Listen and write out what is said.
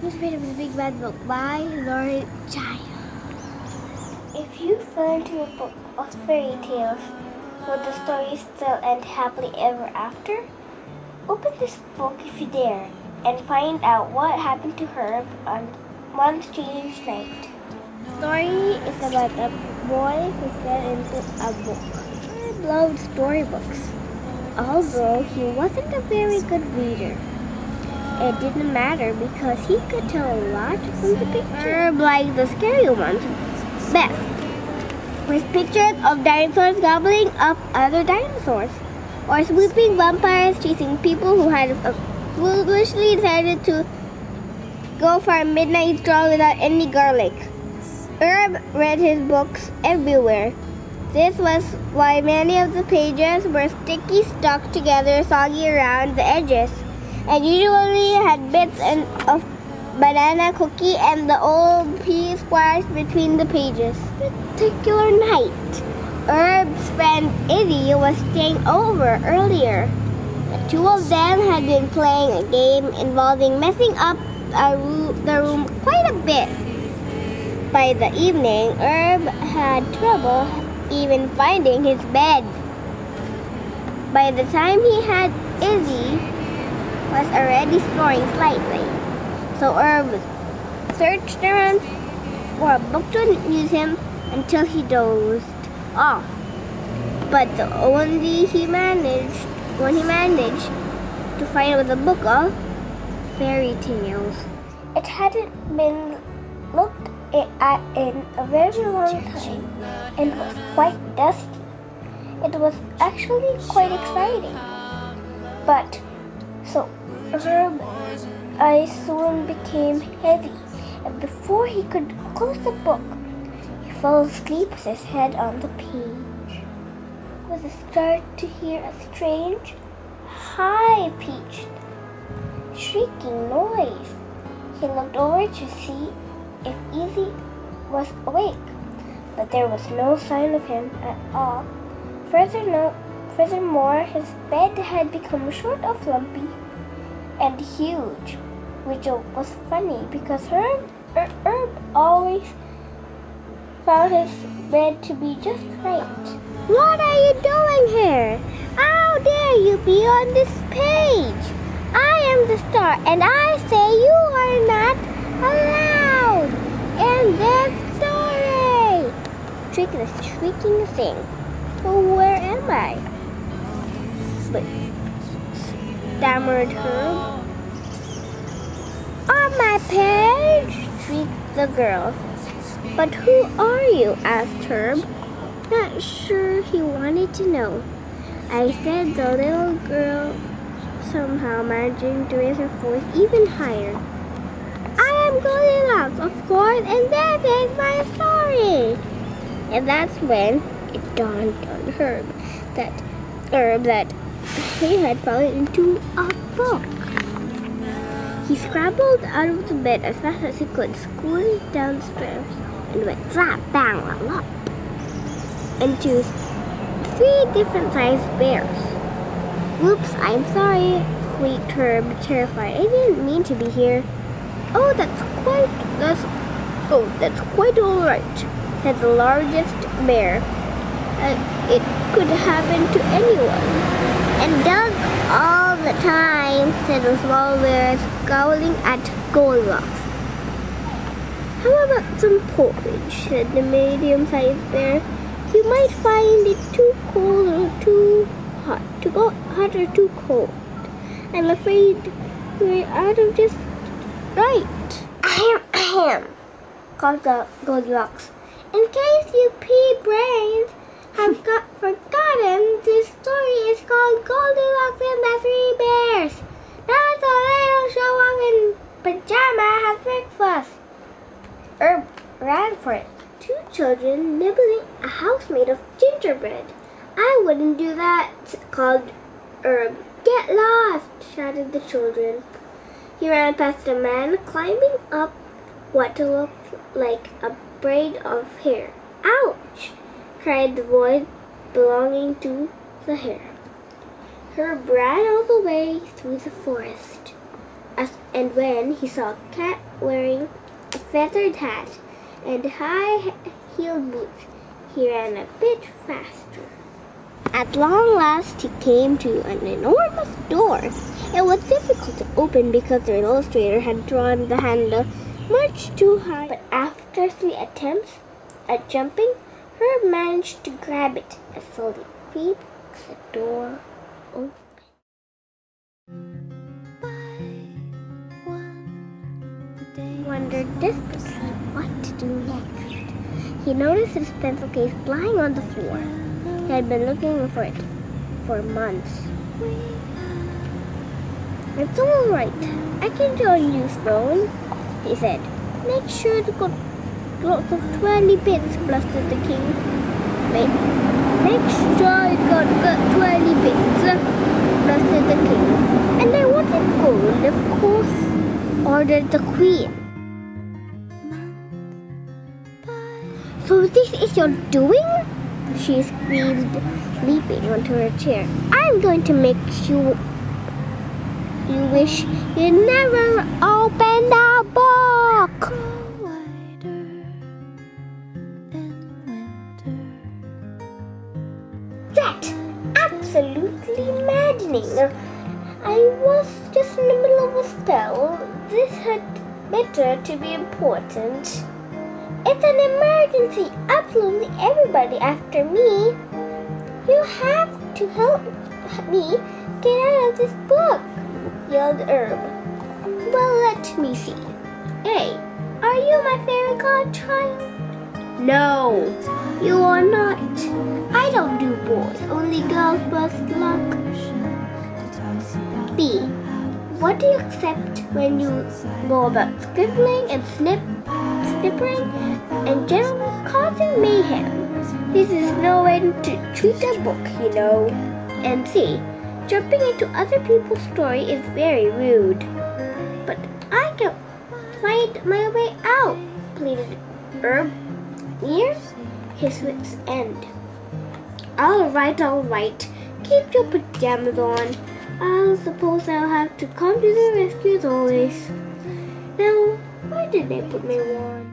Newspaper of the Big Bad Book by Lauren Child. If you fell into a book of fairy tales, will the story still end happily ever after? Open this book if you dare, and find out what happened to Herb on one strange night. The story is about a boy who fell into a book. Herb loved storybooks, although he wasn't a very good reader. It didn't matter because he could tell a lot from the picture. Herb liked the scary ones best, with pictures of dinosaurs gobbling up other dinosaurs, or swooping vampires chasing people who had foolishly decided to go for a midnight stroll without any garlic. Herb read his books everywhere. This was why many of the pages were sticky, stuck together, soggy around the edges, and usually had bits of banana cookie and the old pea squashed between the pages. This particular night, Herb's friend Izzy was staying over earlier. The two of them had been playing a game involving messing up the room quite a bit. By the evening, Herb had trouble even finding his bed. By the time he had Izzy was already snoring slightly, so Herb searched around for a book to amuse him until he dozed off. But the only he managed to find was a book of fairy tales. It hadn't been looked at in a very long time and was quite dusty. It was actually quite exciting. But so Herb's eyes soon became heavy, and before he could close the book, he fell asleep with his head on the page. With a start to hear a strange, high-pitched, shrieking noise. He looked over to see if Izzy was awake, but there was no sign of him at all. Furthermore, his bed had become sort of lumpy and huge, which was funny because Herb always found his bed to be just right. What are you doing here? How dare you be on this page? I am the star, and I say you are not allowed in this story. Shrieking thing. Oh, where am I? But stammered Herb. On my page, shrieked the girl. But who are you? Asked Herb, not sure he wanted to know. I said, the little girl, somehow managing to raise her voice even higher. I am Goldilocks, of course, and that is my story. And that's when it dawned on Herb that he had fallen into a book. He scrambled out of the bed as fast as he could, scooted downstairs, and went slap, bang, lop into 3 different sized bears. Whoops, I'm sorry, squeaked Herb, terrified. I didn't mean to be here. Oh, that's quite all right, said the largest bear. It could happen to anyone. And does all the time, said the small bear, scowling at Goldilocks. How about some porridge, said the medium-sized bear. You might find it too cold or too hot, hot or too cold. I'm afraid we're out of just right. Ahem, called Goldilocks. In case you pea brains have forgotten, this story is called Goldilocks and the 3 Bears. Now the little show up in pajama has breakfast. Herb ran for it. 2 children nibbling a house made of gingerbread. I wouldn't do that, called Herb. Get lost, shouted the children. He ran past a man climbing up what looked like a braid of hair. Ouch! Cried the boy belonging to the hare. Herb ran all the way through the forest, and when he saw a cat wearing a feathered hat and high-heeled boots. He ran a bit faster. At long last, he came to an enormous door. It was difficult to open because the illustrator had drawn the handle much too high. But after 3 attempts at jumping, Herb managed to grab it and slowly creaked the door open. He wondered desperately what to do next. He noticed his pencil case lying on the floor. He had been looking for it for months. "It's all right. I can join you, Sloan," he said. "Make sure to get lots of 20 bits," blustered the king. "Wait, make sure you got 20 bits," blustered the king. "And I want it gold, of course," ordered the queen. "So this is your doing?" she screamed, leaping onto her chair. "I'm going to make you wish you never opened a book." "That's absolutely maddening. I was just in the middle of a spell. This had better to be important. It's an emergency. Absolutely everybody after me. You have to help me get out of this book," yelled Herb. "Well, let me see. Hey, are you my fairy godchild?" "No, you are not. I don't do boys, only girls plus luck." "B, what do you accept when you go about scribbling and snippering and generally causing mayhem? This is no way to treat a book, you know. And C, jumping into other people's story is very rude." "But I can find my way out," pleaded Herb, near his wit's end. All right. Keep your pajamas on. I suppose I'll have to come to the rescue as always. Now, where did they put my wand?"